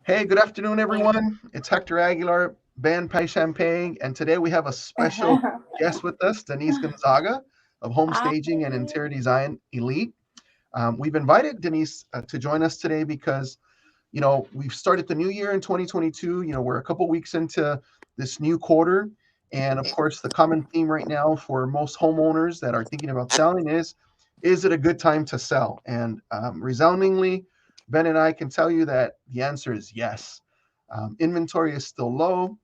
Hey, good afternoon, everyone. It's Hector Aguilar, Band Pie Champagne, and today we have a special guest with us, Denise Gonzaga of Home Hi. Staging and Interior Design Elite. We've invited Denise to join us today because, we've started the new year in 2022. We're a couple weeks into this new quarter. And of course, the common theme right now for most homeowners that are thinking about selling is it a good time to sell? And resoundingly, Ben and I can tell you that the answer is yes. Inventory is still low,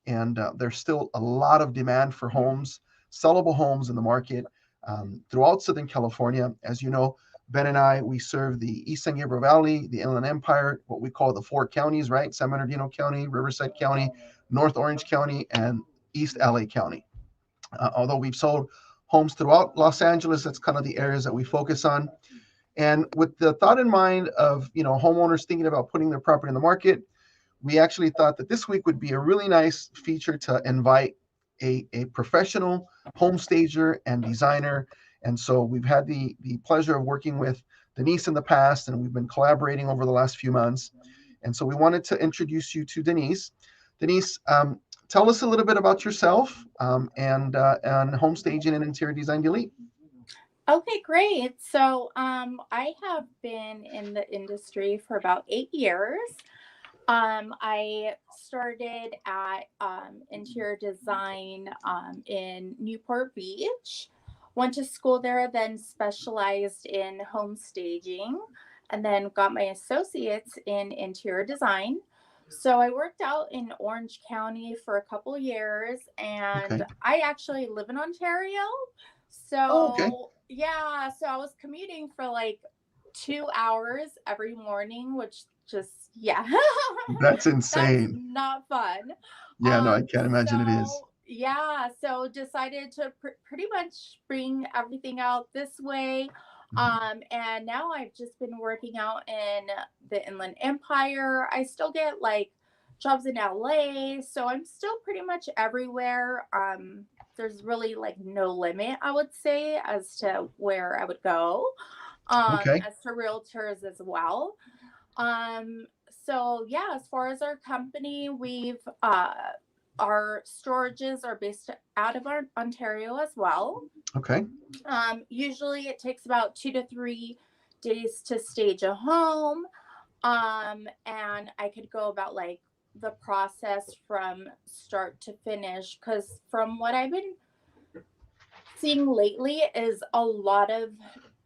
and there's still a lot of demand for homes, sellable homes in the market throughout Southern California. As you know, Ben and I, we serve the East San Gabriel Valley, the Inland Empire, what we call the four counties, right? San Bernardino County, Riverside County, North Orange County, and East LA County. Although we've sold homes throughout Los Angeles, that's kind of the areas that we focus on. And with the thought in mind of homeowners thinking about putting their property in the market, we actually thought that this week would be a really nice feature to invite a professional home stager and designer. And so we've had the pleasure of working with Denise in the past, and we've been collaborating over the last few months. And so we wanted to introduce you to Denise. Denise, tell us a little bit about yourself and home staging and interior design elite. Okay, great. I have been in the industry for about 8 years. I started at interior design in Newport Beach. Went to school there, then specialized in home staging, and then got my associates in interior design. So I worked out in Orange County for a couple years, and Okay. I actually live in Ontario. Oh, okay. So I was commuting for like 2 hours every morning, which just, yeah, That's that's insane. not fun. Yeah, no, I can't imagine it is. So decided to pretty much bring everything out this way. Mhm. And now I've just been working out in the Inland Empire. I still get like jobs in LA, so I'm still pretty much everywhere. There's really like no limit, I would say, as to where I would go. Okay. As to realtors as well. So yeah, as far as our company, we've our storages are based out of Ontario as well. Okay. Usually it takes about 2 to 3 days to stage a home. And I could go about like the process from start to finish, because from what I've been seeing lately is a lot of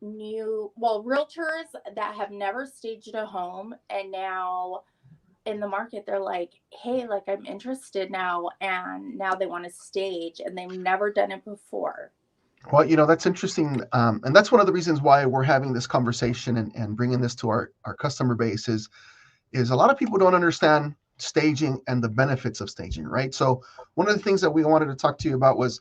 realtors that have never staged a home, and now in the market they're like, hey, like I'm interested now, and now they want to stage and they've never done it before. Well, that's interesting. And that's one of the reasons why we're having this conversation and bringing this to our customer base is a lot of people don't understand staging and the benefits of staging, right? So one of the things that we wanted to talk to you about was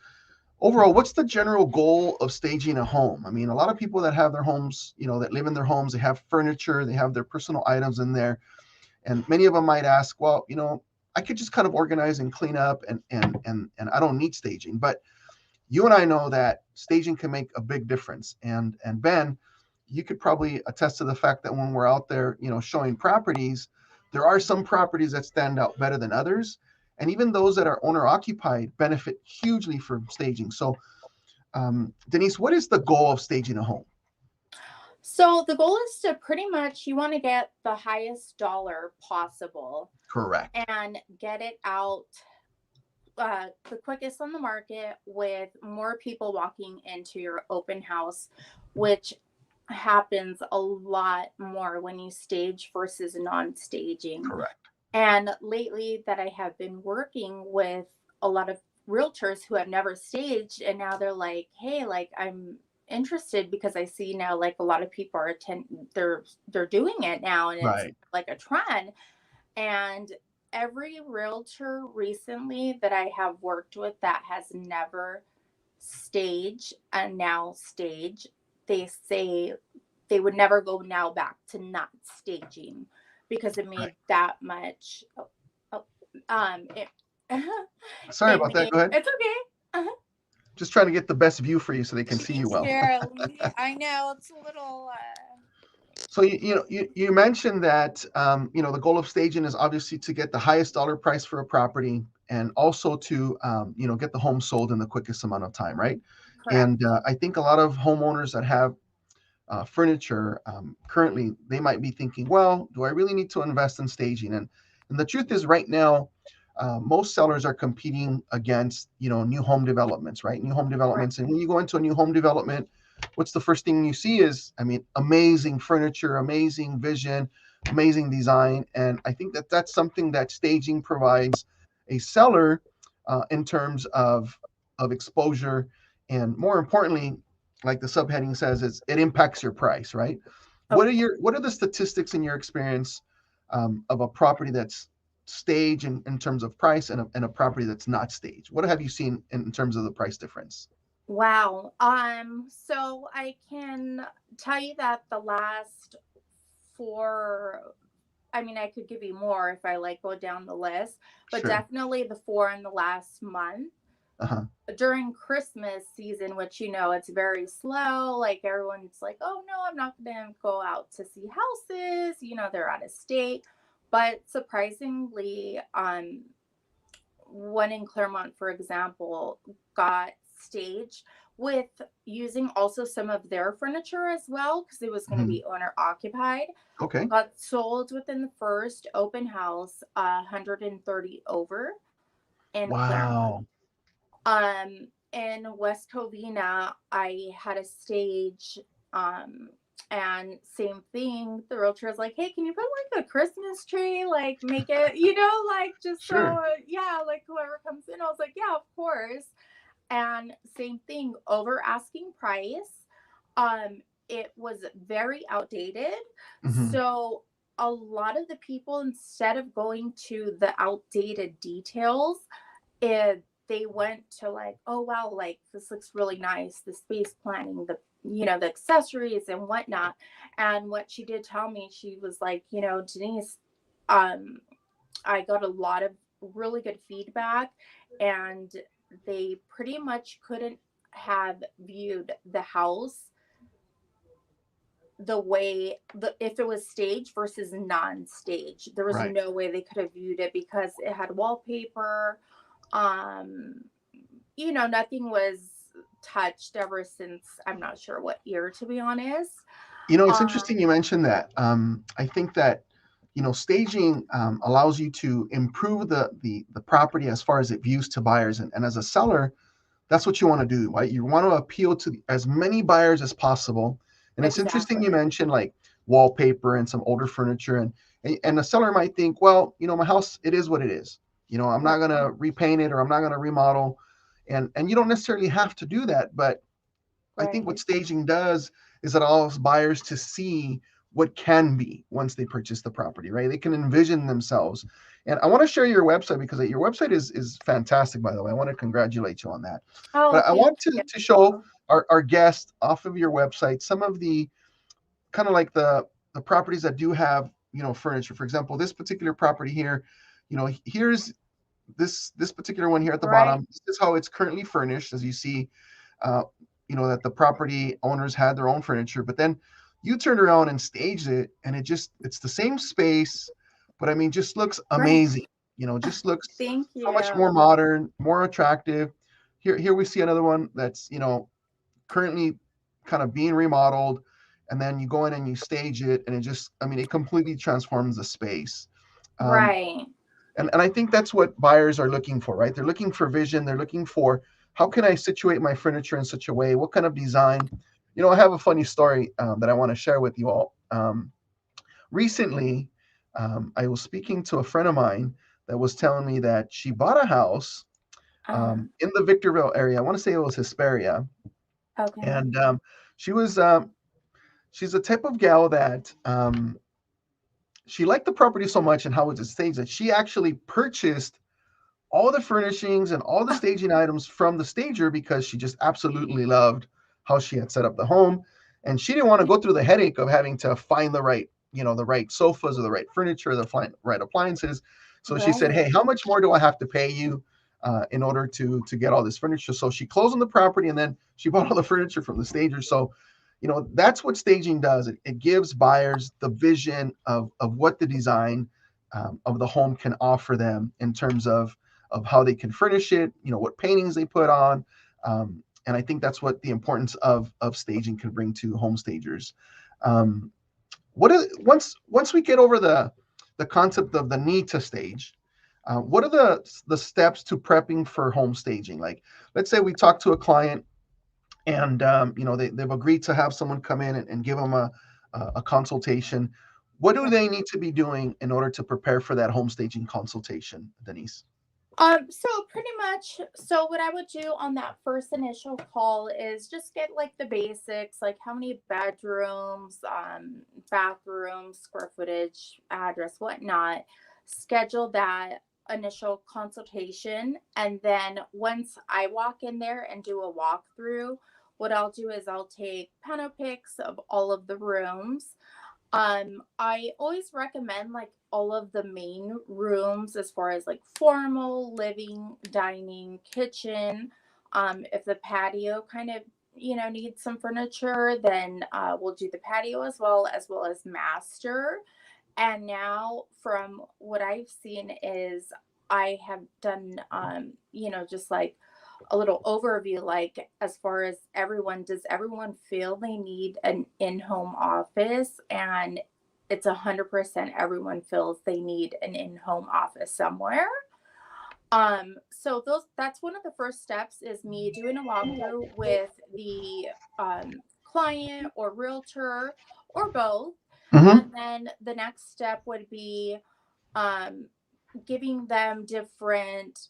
overall, what's the general goal of staging a home? I mean, a lot of people that have their homes, that live in their homes, they have furniture, they have their personal items in there. And many of them might ask, well, I could just kind of organize and clean up and I don't need staging. But you and I know that staging can make a big difference. And Ben, you could probably attest to the fact that when we're out there, showing properties, there are some properties that stand out better than others. And even those that are owner occupied benefit hugely from staging. So, Denise, what is the goal of staging a home? So the goal is to pretty much, you want to get the highest dollar possible Correct. and get it out the quickest on the market, with more people walking into your open house, which happens a lot more when you stage versus non-staging. Correct. And lately that I have been working with a lot of realtors who have never staged, and now they're like, hey, like I'm interested because I see now like a lot of people are they're doing it now, and it's Right. like a trend. And every realtor recently that I have worked with that has never staged and now stage, they say they would never go now back to not staging because it Right. made that much. Oh, it, Sorry it about that. made Go ahead. it's okay. Uh-huh. Just trying to get the best view for you so they can see you well. Here, I know it's a little. So you mentioned that the goal of staging is obviously to get the highest dollar price for a property, and also to get the home sold in the quickest amount of time, right? Correct. And I think a lot of homeowners that have furniture currently, they might be thinking, well, do I really need to invest in staging? And the truth is, right now, most sellers are competing against new home developments, right? New home Right. developments, and when you go into a new home development, what's the first thing you see is, I mean, amazing furniture, amazing vision, amazing design, and I think that that's something that staging provides a seller in terms of exposure, and more importantly, like the subheading says, it impacts your price, right? Oh, What are the statistics in your experience of a property that's stage in terms of price, and a property that's not staged? What have you seen in terms of the price difference? wow. So I can tell you that the last four, I mean, I could give you more if I like go down the list, but Sure. definitely the four in the last month Uh-huh. during Christmas season, which it's very slow. Like everyone's like, oh no, I'm not gonna go out to see houses. They're out of state. But surprisingly, one in Claremont, for example, got staged with using also some of their furniture as well because it was going to Hmm. be owner occupied. Okay. Got sold within the first open house, 130 over in Claremont. Wow. In West Covina, I had a stage, um, and same thing. The realtor was like, "Hey, can you put like a Christmas tree? Like, make it, like just Sure. so, yeah, like whoever comes in." I was like, "Yeah, of course." And same thing, over asking price. It was very outdated, Hmm. so a lot of the people, instead of going to the outdated details, they went to like, oh wow, like this looks really nice, the space planning, the accessories and whatnot. And what she did tell me, she was like, Denise, um I got a lot of really good feedback, and they pretty much couldn't have viewed the house the way if it was stage versus non-stage, there was Right. no way they could have viewed it because it had wallpaper. um Nothing was touched ever since, I'm not sure what year, to be honest. It's um interesting you mentioned that. I think that staging allows you to improve the property as far as it views to buyers, and as a seller, that's what you want to do, right? You want to appeal to as many buyers as possible. And it's interesting you exactly. mentioned like wallpaper and some older furniture, and the seller might think, well, my house, it is what it is. I'm not Right. going to repaint it, or I'm not going to remodel, and you don't necessarily have to do that. But I think what Right. staging does is it allows buyers to see what can be once they purchase the property, right? They can envision themselves. And I want to share your website, because your website is fantastic, by the way. I want to congratulate you on that. Oh, But I thank want to show you. our guests off of your website some of the kind of like the properties that do have, furniture. For example, this particular property here, here's this particular one here at the Right. bottom. This is how it's currently furnished, as you see, uh, that the property owners had their own furniture, but then you turned around and staged it, and it's the same space, but I mean, just looks Right. amazing. Just looks Thank so much you. more modern, more attractive. Here we see another one that's currently kind of being remodeled, and then you go in and you stage it, and I mean, it completely transforms the space. Um, Right. and I think that's what buyers are looking for, right? They're looking for vision. They're looking for, how can I situate my furniture in such a way? What kind of design? I have a funny story that I want to share with you all. Recently, I was speaking to a friend of mine that was telling me that she bought a house uh in the Victorville area. I want to say it was Hesperia. okay. And she was, she's the type of gal that she liked the property so much and how it's staged, that she actually purchased all the furnishings and all the staging items from the stager, because she just absolutely loved how she had set up the home. And she didn't want to go through the headache of having to find the right sofas, or the right furniture, the right appliances. So she said, Right. hey, how much more do I have to pay you in order to get all this furniture? So she closed on the property, and then she bought all the furniture from the stager. So That's what staging does. It gives buyers the vision of what the design of the home can offer them in terms of how they can furnish it, what paintings they put on. And I think that's what the importance of staging can bring to home stagers. Um, once we get over the concept of the need to stage, what are the steps to prepping for home staging? Like, let's say we talk to a client and they've agreed to have someone come in and give them a consultation. What do they need to be doing in order to prepare for that home staging consultation, Denise? So pretty much, so what I would do on that first initial call is just get like the basics, like how many bedrooms, bathrooms, square footage, address, whatnot. Schedule that initial consultation, and then once I walk in there and do a walkthrough, what I'll do is I'll take pano pics of all of the rooms. I always recommend like all of the main rooms as far as like formal, living, dining, kitchen. If the patio kind of, needs some furniture, then we'll do the patio as well as master. And now from what I've seen is I have done just like a little overview, like as far as does everyone feel they need an in-home office? And it's 100% everyone feels they need an in-home office somewhere. So that's one of the first steps is me doing a walkthrough with the client or realtor or both. Mm-hmm. And then the next step would be um, giving them different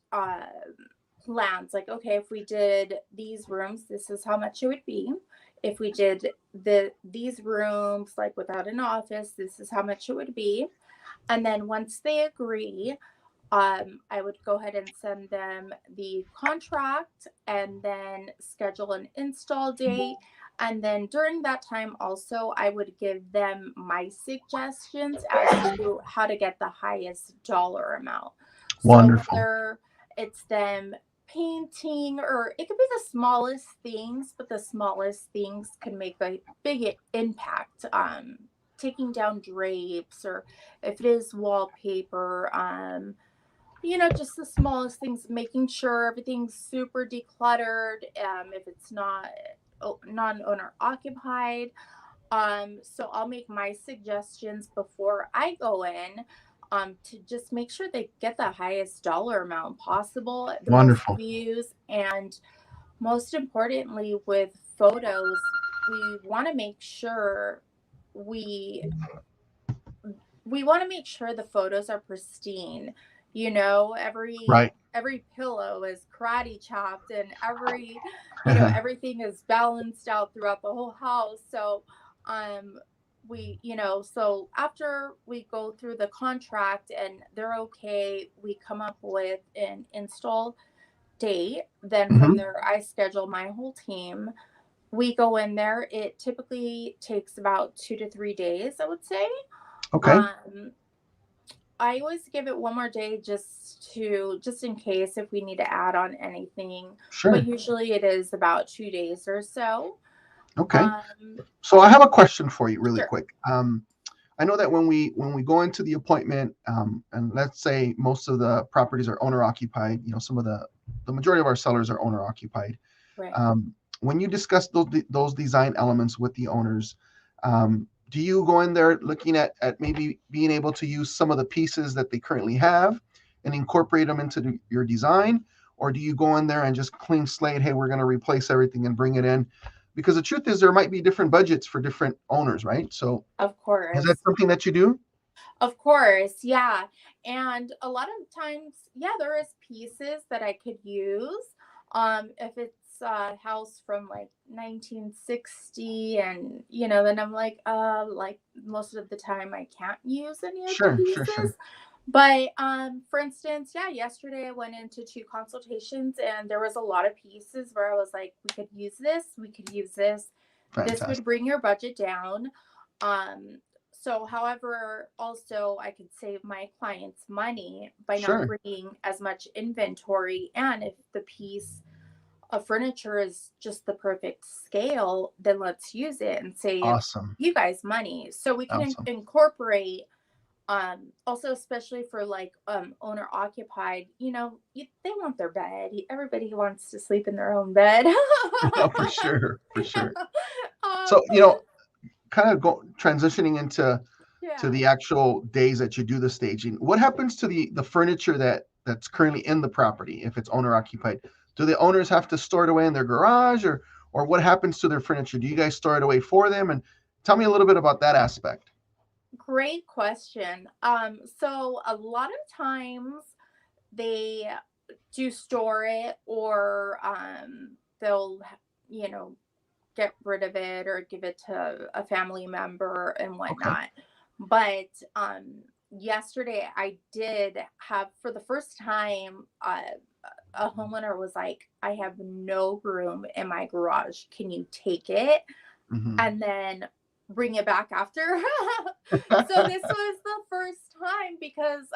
plans. Like, okay, if we did these rooms, this is how much it would be. If we did these rooms like without an office, this is how much it would be. And then once they agree, I would go ahead and send them the contract and then schedule an install date. And then during that time, also, I would give them my suggestions as to how to get the highest dollar amount. So Wonderful. whether it's them painting, or it could be the smallest things, but the smallest things can make a big impact. Taking down drapes, or if it is wallpaper, just the smallest things, making sure everything's super decluttered, if it's not non-owner occupied. So I'll make my suggestions before I go in, to just make sure they get the highest dollar amount possible, the most Wonderful. views, and most importantly with photos, we want to make sure we we want to make sure the photos are pristine. Every Right. every pillow is karate chopped, and everything is balanced out throughout the whole house. So so after we go through the contract and they're okay, we come up with an install date. Then from Mm-hmm. there I schedule my whole team. We go in there. It typically takes about 2 to 3 days, I would say. Okay. um I always give it one more day, just in case if we need to add on anything, but Sure. usually it is about 2 days or so. Okay. Um, So I have a question for you really sure. quick. I know that when we go into the appointment, and let's say most of the properties are owner occupied, some of the majority of our sellers are owner occupied. Right. When you discuss those design elements with the owners, do you go in there looking at maybe being able to use some of the pieces that they currently have and incorporate them into your design? Or do you go in there and just clean slate, hey, we're going to replace everything and bring it in? Because the truth is there might be different budgets for different owners, right? So Of is that course. something that you do? Of course. Yeah. And a lot of times, yeah, there is pieces that I could use. If it's a house from like 1960, and then I'm like most of the time I can't use any of the Sure, sure, pieces. sure. But for instance, yeah, yesterday I went into 2 consultations, and there was a lot of pieces where I was like, we could use this, we could use this. This would Fantastic. bring your budget down. Um, so, however, also I could save my clients money by not Sure. bringing as much inventory. And if the piece a furniture is just the perfect scale, then let's use it and save Awesome. you guys money. So we can Awesome. incorporate, also especially for like owner occupied, they want their bed. Everybody wants to sleep in their own bed. For sure. For sure. um So, kind of transitioning into yeah. the actual days that you do the staging. What happens to the furniture that's currently in the property if it's owner occupied? Do the owners have to store it away in their garage, or what happens to their furniture? Do you guys store it away for them? And tell me a little bit about that aspect. Great question. So a lot of times they do store it, or they'll, you know, get rid of it or give it to a family member and Okay. whatnot. But yesterday I did have, for the first time, a homeowner was like, I have no room in my garage. Can you take it Hmm. and then bring it back after? So this was the first time because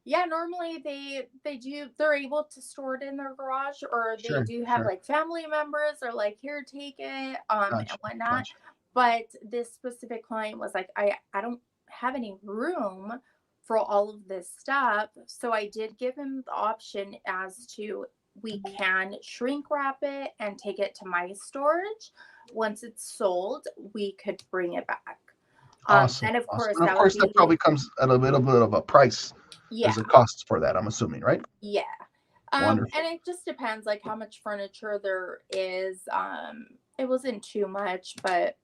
yeah, normally they're able to store it in their garage, or they Sure. do have Sure. like family members or like, here, take it, and Gotcha. whatnot. Gotcha. But this specific client was like, I don't have any room for all of this stuff. So I did give him the option as to, we can shrink wrap it and take it to my storage. Once it's sold, we could bring it back. Awesome. And of Awesome. course And of that would course, that be, probably comes at a little bit of a price. yeah. There's a cost for that, I'm assuming, right? Yeah. And Wonderful. it just depends like how much furniture there is. It wasn't too much, but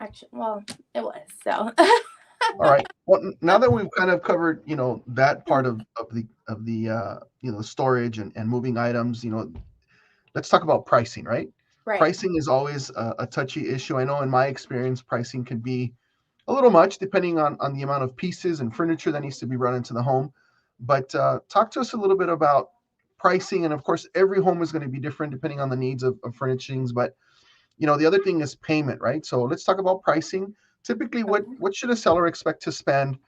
actually, well, it was. So All right. Well, now that we've kind of covered, that part of the storage and moving items, let's talk about pricing, right? right. Pricing is always a touchy issue. I know in my experience, pricing can be a little much depending on the amount of pieces and furniture that needs to be run into the home. But talk to us a little bit about pricing. And of course, every home is going to be different depending on the needs of furnishings. But the other thing is payment, right? So let's talk about pricing. Typically, Okay. what should a seller expect to spend,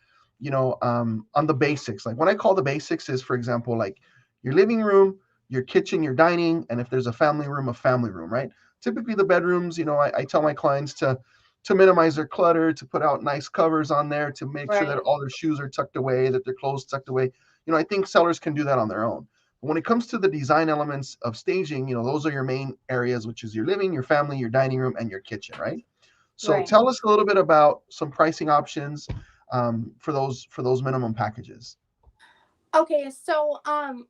on the basics? Like when I call the basics is, for example, like your living room, your kitchen, your dining, and if there's a family room, right? Typically, the bedrooms, I tell my clients to minimize their clutter, to put out nice covers on there, to make sure that Right. all their shoes are tucked away, that their clothes tucked away. I think sellers can do that on their own. When it comes to the design elements of staging, those are your main areas, which is your living, your family, your dining room, and your kitchen, right? So Right. tell us a little bit about some pricing options for those minimum packages. Okay. So,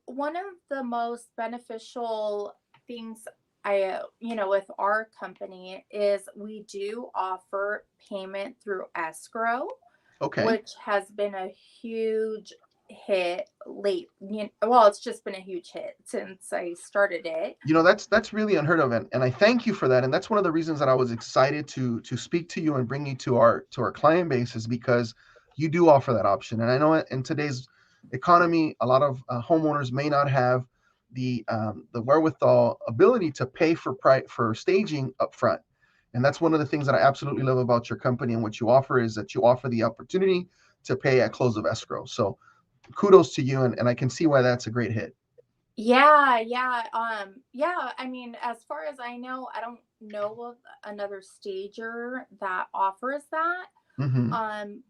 one of the most beneficial things with our company is we do offer payment through escrow, Okay. which has been a huge hit late. Well, it's just been a huge hit since I started it. That's really unheard of, and I thank you for that. And that's one of the reasons that I was excited to speak to you and bring you to our client base, is because you do offer that option. And I know in today's economy, a lot of homeowners may not have the wherewithal ability to pay for staging upfront. And that's one of the things that I absolutely love about your company and what you offer, is that you offer the opportunity to pay at close of escrow. So kudos to you, and I can see why that's a great hit. Yeah, yeah. Yeah, I mean, as far as I know, I don't know of another stager that offers that. Hmm.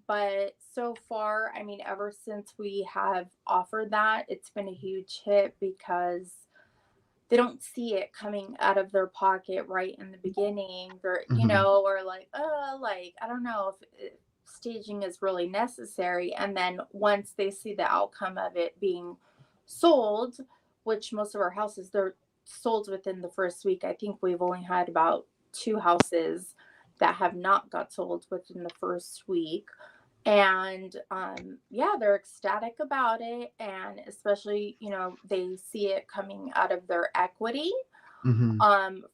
But so far, I mean, ever since we have offered that, it's been a huge hit because they don't see it coming out of their pocket right in the beginning. They're, Hmm. or like, oh, like, I don't know if staging is really necessary. And then once they see the outcome of it being sold, which most of our houses, they're sold within the first week. I think we've only had about two houses that have not got sold within the first week. And yeah, they're ecstatic about it, and especially, they see it coming out of their equity, Hmm.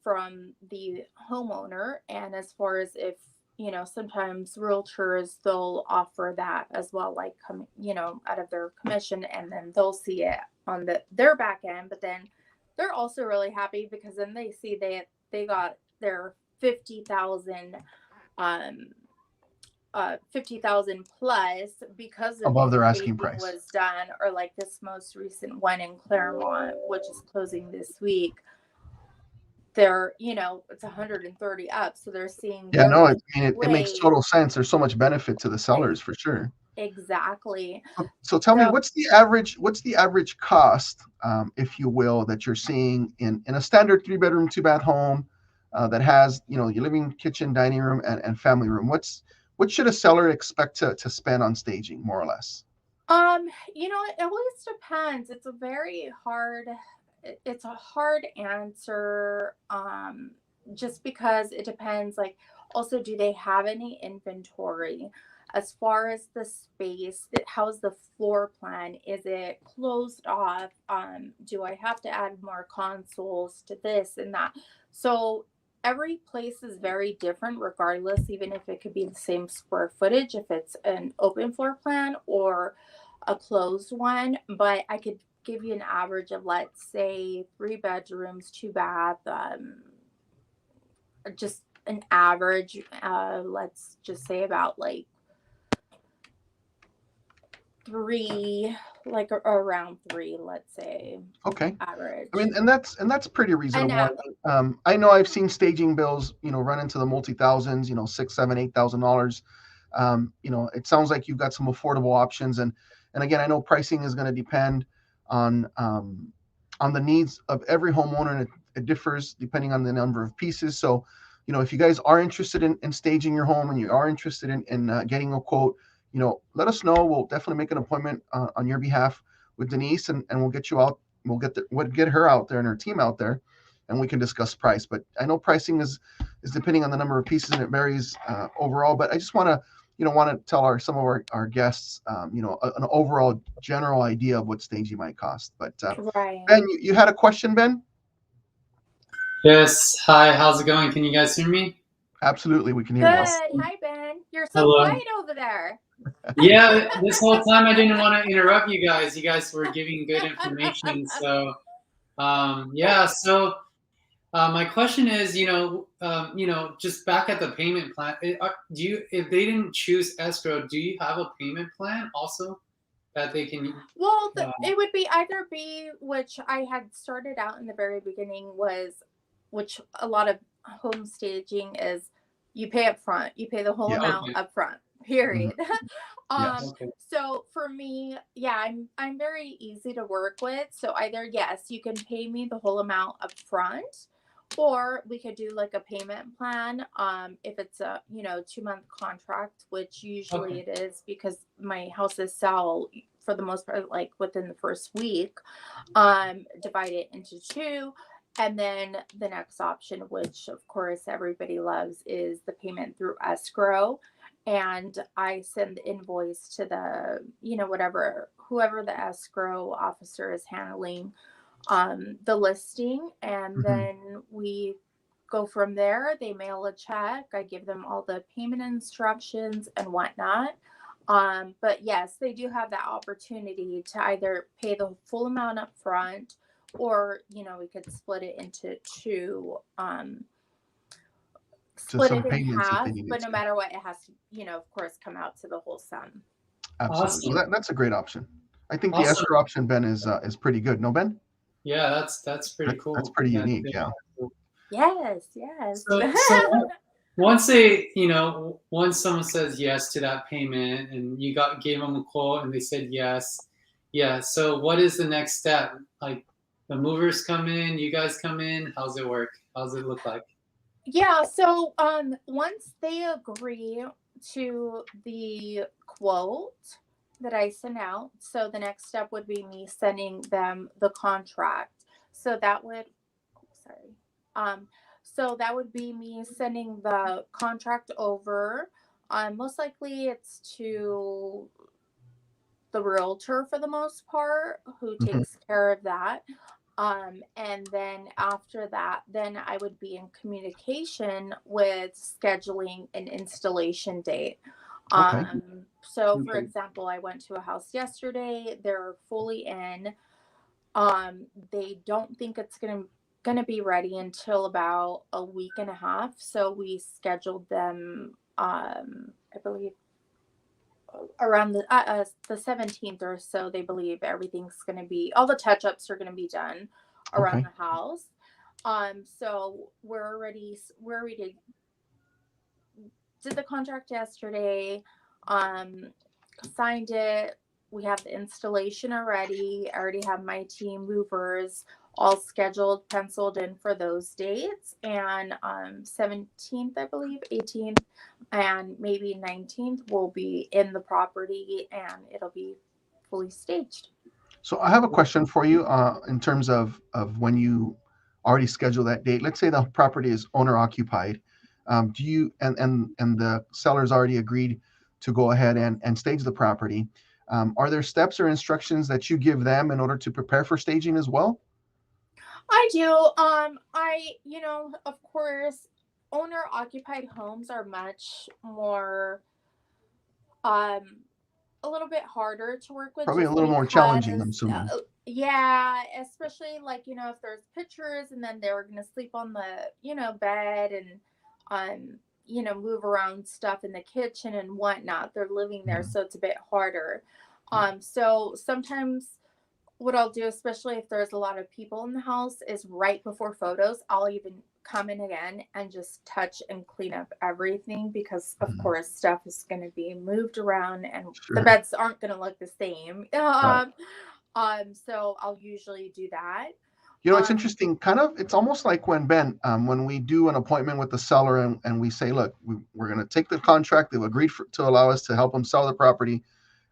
from the homeowner. And as far as if, sometimes realtors, they'll offer that as well, like come, out of their commission, and then they'll see it on their back end. But then they're also really happy because then they see they got their 50,000, um 50,000 plus because of Above the their asking staging price. was done. Or like this most recent one in Claremont, which is closing this week. they're, it's 130 up, so they're seeing Yeah, their no, rent it makes rate. total sense. There's so much benefit to the Ex- sellers for sure. exactly. So tell me, So what's the average cost, if you will, that you're seeing in a standard 3 bedroom, 2 bath home that has, your living, kitchen, dining room, and family room? What should a seller expect to spend on staging, more or less? it always depends. It's a hard answer, just because it depends. Like, also, do they have any inventory? As far as the space, how's the floor plan? Is it closed off? Do I have to add more consoles to this and that? So every place is very different, regardless, even if it could be the same square footage, if it's an open floor plan or a closed one. But I could give you an average of, let's say, 3 bedrooms, 2 bath, just an average. Let's just say about like three, like around three, let's say, Okay. I average. mean, and that's pretty And reasonable. I know I've seen staging bills, run into the multi thousands, six, seven, $8,000. It sounds like you've got some affordable options, and again, I know pricing is going to depend on on the needs of every homeowner, and it differs depending on the number of pieces. So, if you guys are interested in staging your home and you are interested in getting a quote, let us know. We'll definitely make an appointment on your behalf with Denise, and we'll get you out. We'll get her out there and her team out there, and we can discuss price. But I know pricing is depending on the number of pieces, and it varies overall. But I just want to tell some of our guests, an overall general idea of what staging might cost. But right. Ben, you had a question, Ben? Yes. Hi, how's it going? Can you guys hear me? Absolutely, we can hear you. Good. Awesome. Hi, Ben. You're so quiet Hello. over there. Yeah, this whole time I didn't want to interrupt you guys. You guys were giving good information. So, yeah. So, my question is, just back at the payment plan, do you, if they didn't choose escrow, do you have a payment plan also that they can? Well, Uh, it would be either be, which I had started out in the very beginning, was, which a lot of home staging is, you pay up front, you pay the whole Yeah. amount okay. up front, Mhm. period. Yes. Okay. So for me, yeah, I'm very easy to work with. So either, yes, you can pay me the whole amount up front, or we could do like a payment plan. If it's a 2-month contract, which usually Okay. it is, because my houses sell for the most part like within the first week. Divide it into two. And then the next option, which of course everybody loves, is the payment through escrow. And I send the invoice to the, whoever the escrow officer is handling the listing. And Hmm. then we go from there. They mail a check. I give them all the payment instructions and whatnot. But yes, they do have that opportunity to either pay the full amount up front, or we could split it into two, To split some it in payments if they half. needed But no to. matter what, it has to, of course, come out to the whole sum. Absolutely. So Awesome. that's a great option. I think the Awesome. escrow option, Ben, is pretty good. No, Ben? Yeah, that's pretty That's cool. pretty That unique. they Yeah. have. Yes, yes. So once they, once someone says yes to that payment and you gave them a quote and they said yes, yeah. So what is the next step? Like the movers come in, you guys come in. How's it work? How's it look like? Yeah, so once they agree to the quote that I sent out, so the next step would be me sending them the contract. So that would, sorry. Um so that would be me sending the contract over. Most likely it's to the realtor for the most part, who Hmm. takes care of that. And then after that, then I would be in communication with scheduling an installation date. Okay. So for Okay. example, I went to a house yesterday. They're fully in. They don't think it's gonna be ready until about a week and a half. So we scheduled them. I believe around the 17th or so. They believe everything's gonna be, all the touch ups are gonna be done around Okay. the house. So we're already did the contract yesterday, um, signed it. We have the installation already. I already have my team movers all scheduled, penciled in for those dates. And 17th, I believe, 18th, and maybe 19th will be in the property and it'll be fully staged. So I have a question for you in terms of when you already schedule that date. Let's say the property is owner occupied. Do you and the seller's already agreed to go ahead and stage the property? Are there steps or instructions that you give them in order to prepare for staging as well? I do. Of course, owner occupied homes are much more, um, a little bit harder to work with Probably a just little more challenging, I'm because, assuming. yeah, especially like, if there's pictures and then they're going to sleep on the, bed and, move around stuff in the kitchen and whatnot. They're living there. Yeah. So it's a bit harder. So sometimes what I'll do, especially if there's a lot of people in the house, is right before photos, I'll even come in again and just touch and clean up everything because, of Mhm. course, stuff is going to be moved around and the Sure. beds aren't going to look the same. Right. So I'll usually do that. It's Um, interesting. Kind of, it's almost like when we do an appointment with the seller and we say, look, we're going to take the contract. They've agreed to allow us to help them sell the property.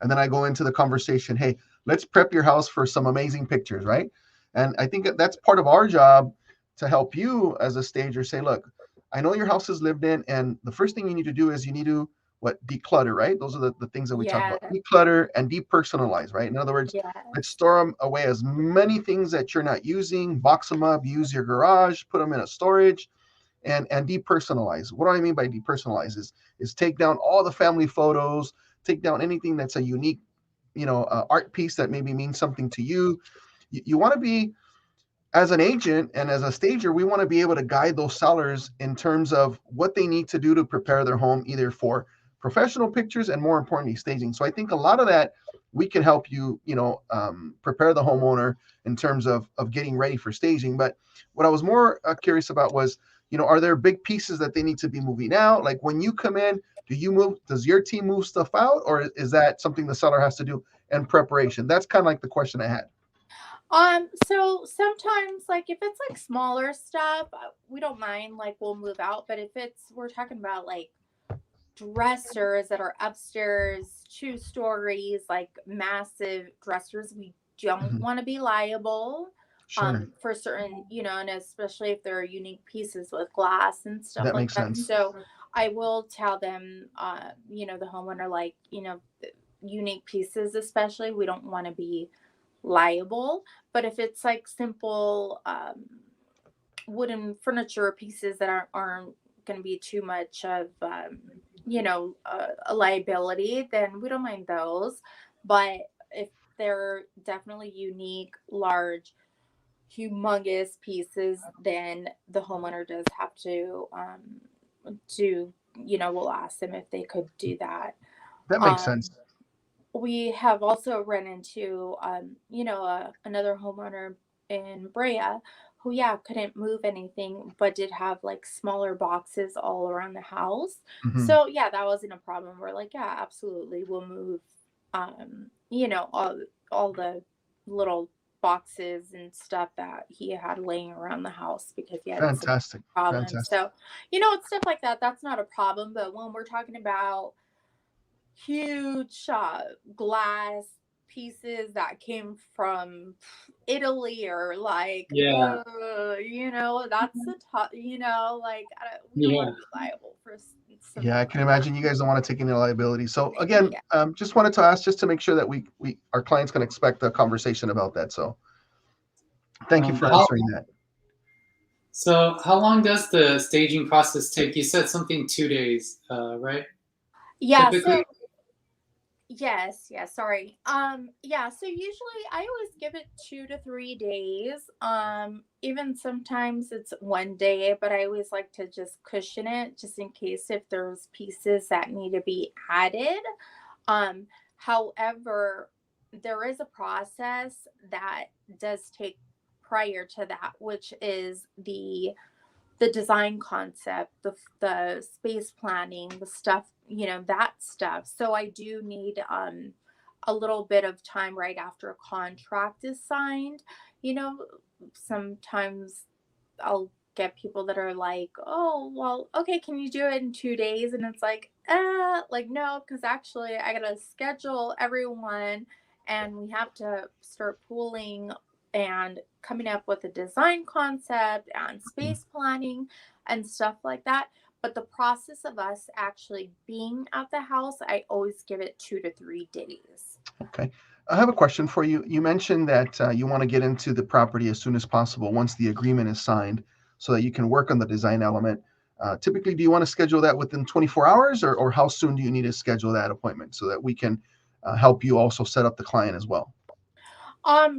And then I go into the conversation, hey, let's prep your house for some amazing pictures, right? And I think that's part of our job to help you as a stager say, look, I know your house is lived in, and the first thing you need to do is you need to declutter, right? Those are the things that we talk yeah, about. Declutter and depersonalize, right? In other words, let's yes, store them away as many things that you're not using, box them up, use your garage, put them in a storage, and depersonalize. What do I mean by depersonalize is take down all the family photos, take down anything that's a unique, art piece that maybe means something to you. You want to be, as an agent and as a stager, we want to be able to guide those sellers in terms of what they need to do to prepare their home, either for professional pictures and more importantly, staging. So I think a lot of that we can help you, prepare the homeowner in terms of getting ready for staging. But what I was more curious about was, are there big pieces that they need to be moving out? Like when you come in, does your team move stuff out, or is that something the seller has to do in preparation? That's kind of like the question I had. so sometimes, like, if it's like smaller stuff, we don't mind, like, we'll move out. But if we're talking about like dressers that are upstairs, 2 stories, like massive dressers, we don't Mhm. want to be liable, Sure. for certain, and especially if there are unique pieces with glass and stuff That like makes that. sense. So I will tell them, the homeowner, like, unique pieces, especially, we don't want to be liable. But if it's like simple, wooden furniture pieces that aren't going to be too much of, a liability, then we don't mind those. But if they're definitely unique, large, humongous pieces, then the homeowner does have to, do, we'll ask them if they could do that. That makes sense. um, we have also run into, another homeowner in Brea who, yeah, couldn't move anything, but did have like smaller boxes all around the house. Mhm. So yeah, that wasn't a problem. We're like, yeah, absolutely, we'll move, all the little boxes and stuff that he had laying around the house because he had some Fantastic. problems. Fantastic. So, it's stuff like that. That's not a problem. But when we're talking about huge glass pieces that came from Italy, or like, Yeah. that's the tough, like, we don't want Yeah. to be liable for Yeah, something I like can imagine you guys don't want to take any liability. So that. again, Yeah. just wanted to ask just to make sure that we our clients can expect a conversation about that. So thank you for How answering that. how long does the staging process take? You said something 2 days, right? Yeah. Typically. So yes, yes, sorry. Yeah, so usually I always give it 2 to 3 days. Even sometimes it's one day, but I always like to just cushion it just in case if there's pieces that need to be added. However, there is a process that does take prior to that, which is the design concept, the space planning, the stuff, that stuff. So I do need a little bit of time right after a contract is signed. Sometimes I'll get people that are like, "Oh, well, okay, can you do it in 2 days?" And it's like no, because actually I gotta schedule everyone, and we have to start pooling and coming up with a design concept and space planning and stuff like that. But the process of us actually being at the house, I always give it 2 to 3 days. Okay. I have a question for you. You mentioned that you want to get into the property as soon as possible once the agreement is signed so that you can work on the design element. Typically, do you want to schedule that within 24 hours or how soon do you need to schedule that appointment so that we can help you also set up the client as well?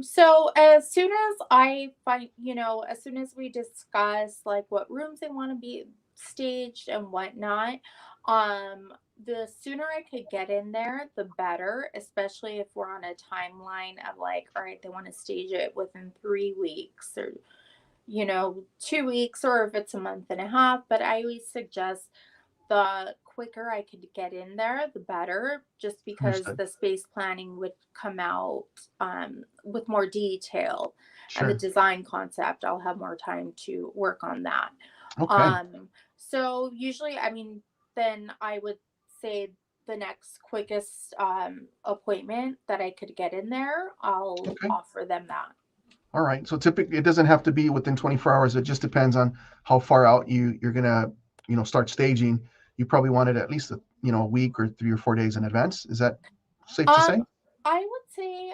So as soon as I find, as soon as we discuss like what rooms they want to be staged and whatnot, the sooner I could get in there, the better, especially if we're on a timeline of like, all right, they want to stage it within 3 weeks or, 2 weeks, or if it's a month and a half. But I always suggest the quicker I could get in there, the better, just because Understood. the space planning would come out with more detail, and the Sure. design concept, I'll have more time to work on that. Okay. So usually, I mean, then I would say the next quickest appointment that I could get in there, I'll Okay. offer them that. All right. So typically, it doesn't have to be within 24 hours. It just depends on how far out you're gonna, start staging. You probably want it at least a week or 3 or 4 days in advance. Is that safe to say? Um, I would say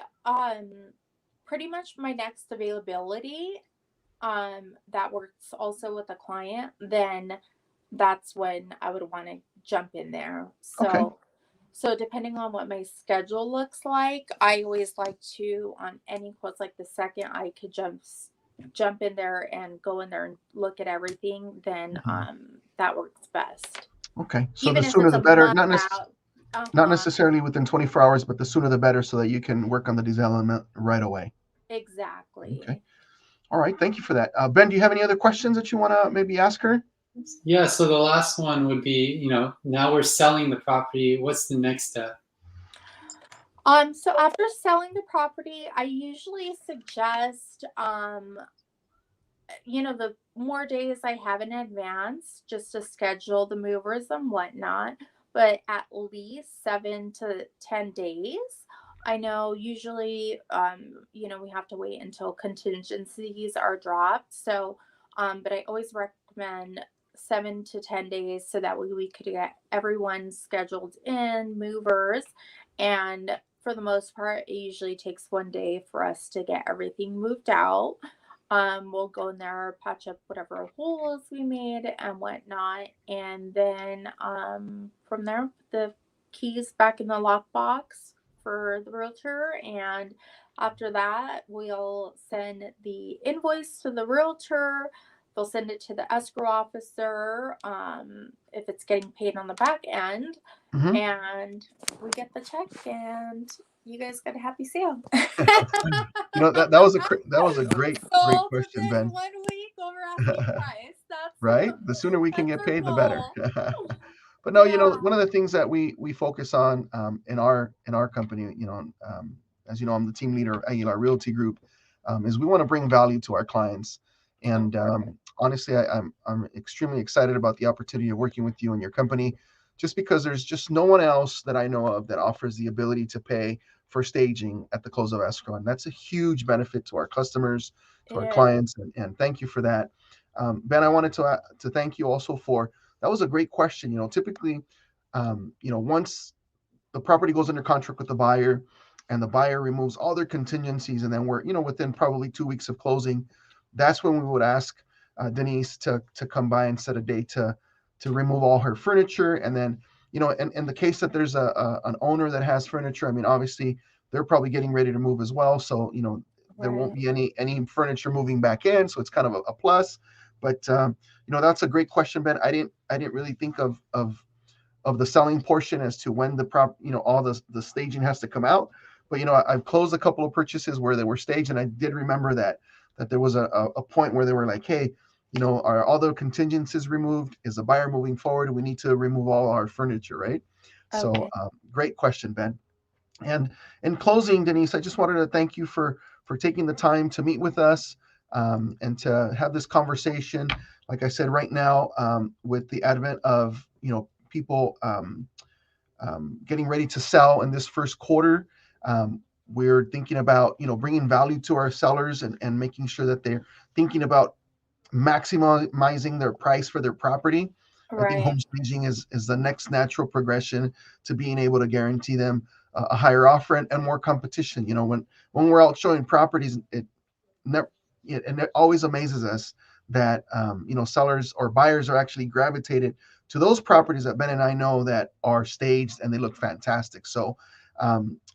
pretty much my next availability that works also with a client, then that's when I would want to jump in there. Okay. So depending on what my schedule looks like, I always like to, on any quotes, like the second I could jump in there and go in there and look at everything, then Mhm. that works best. Okay. So the Even if sooner it's the a better. month out. Not Uh-huh. necessarily within 24 hours, but the sooner the better, so that you can work on the design element right away. Okay. Exactly. All right. Thank you for that. Ben, do you have any other questions that you want to maybe ask her? Yeah, so the last one would be, now we're selling the property. What's the next step? So after selling the property, I usually suggest, the more days I have in advance just to schedule the movers and whatnot, but at least 7 to 10 days. I know usually, we have to wait until contingencies are dropped. So, but I always recommend 7 to 10 days so that way we could get everyone scheduled in, movers. And for the most part, it usually takes one day for us to get everything moved out. We'll go in there, patch up whatever holes we made and whatnot, and then from there, put the keys back in the lockbox for the realtor. And after that, we'll send the invoice to the realtor. They'll send it to the escrow officer if it's getting paid on the back end, Hmm. and we get the check, and you guys got a happy sale. That was a great Sold question, within Ben. 1 week over asking price. Right? The sooner we can That's get our paid, the better. goal. But no, Yeah. one of the things that we focus on in our company, as you know, I'm the team leader of Aguilar Realty Group, is we want to bring value to our clients. Oh, And perfect. honestly, I'm extremely excited about the opportunity of working with you and your company, just because there's just no one else that I know of that offers the ability to pay for staging at the close of escrow, and that's a huge benefit to our customers, to It our is. clients, and thank you for that. Ben, I wanted to thank you also for that was a great question. Typically, once the property goes under contract with the buyer, and the buyer removes all their contingencies, and then we're within probably 2 weeks of closing, that's when we would ask Denise to come by and set a date to remove all her furniture, and then in the case that there's an owner that has furniture, I mean, obviously they're probably getting ready to move as well, so there won't Right. be any furniture moving back in, so it's kind of a plus. But that's a great question, Ben. I didn't really think of the selling portion as to when all the staging has to come out. But I've closed a couple of purchases where they were staged, and I did remember that that there was a point where they were like, hey, are all the contingencies removed? Is the buyer moving forward? We need to remove all our furniture, right? So Okay. great question, Ben. And in closing, Denise, I just wanted to thank you for taking the time to meet with us, and to have this conversation. Like I said, right now, with the advent of people getting ready to sell in this first quarter, we're thinking about bringing value to our sellers, and making sure that they're thinking about maximizing their price for their property. I think Right. home staging is the next natural progression to being able to guarantee them a higher offer, and more competition. When we're out showing properties, never and it always amazes us that sellers or buyers are actually gravitated to those properties that Ben and I know that are staged and they look fantastic. So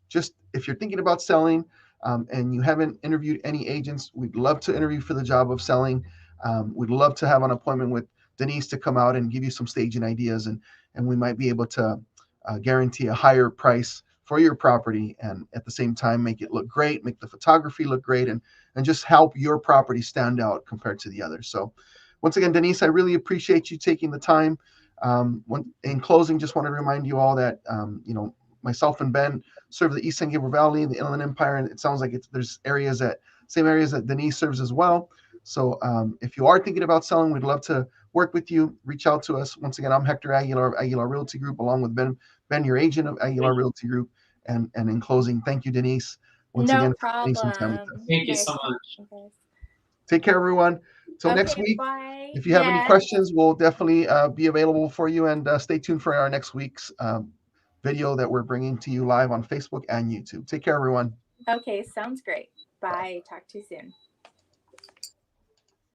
just if you're thinking about selling, and you haven't interviewed any agents, we'd love to interview for the job of selling. We'd love to have an appointment with Denise to come out and give you some staging ideas, and we might be able to guarantee a higher price for your property, and at the same time make it look great, make the photography look great, and just help your property stand out compared to the others. So once again, Denise, I really appreciate you taking the time. In closing, just want to remind you all that myself and Ben serve the East San Gabriel Valley, the Inland Empire, and it sounds like there's same areas that Denise serves as well. So if you are thinking about selling, we'd love to work with you. Reach out to us. Once again, I'm Hector Aguilar of Aguilar Realty Group, along with Ben, your agent of Aguilar Realty Group. And in closing, thank you, Denise, once No again for spending some time with us. problem. Thank you Nice so talking much. to you guys. Take care, everyone. Till next Okay, week. bye. If you have any Yes. questions, we'll definitely be available for you. And stay tuned for our next week's video that we're bringing to you live on Facebook and YouTube. Take care, everyone. Okay, sounds great. Bye. Bye. Talk to you soon.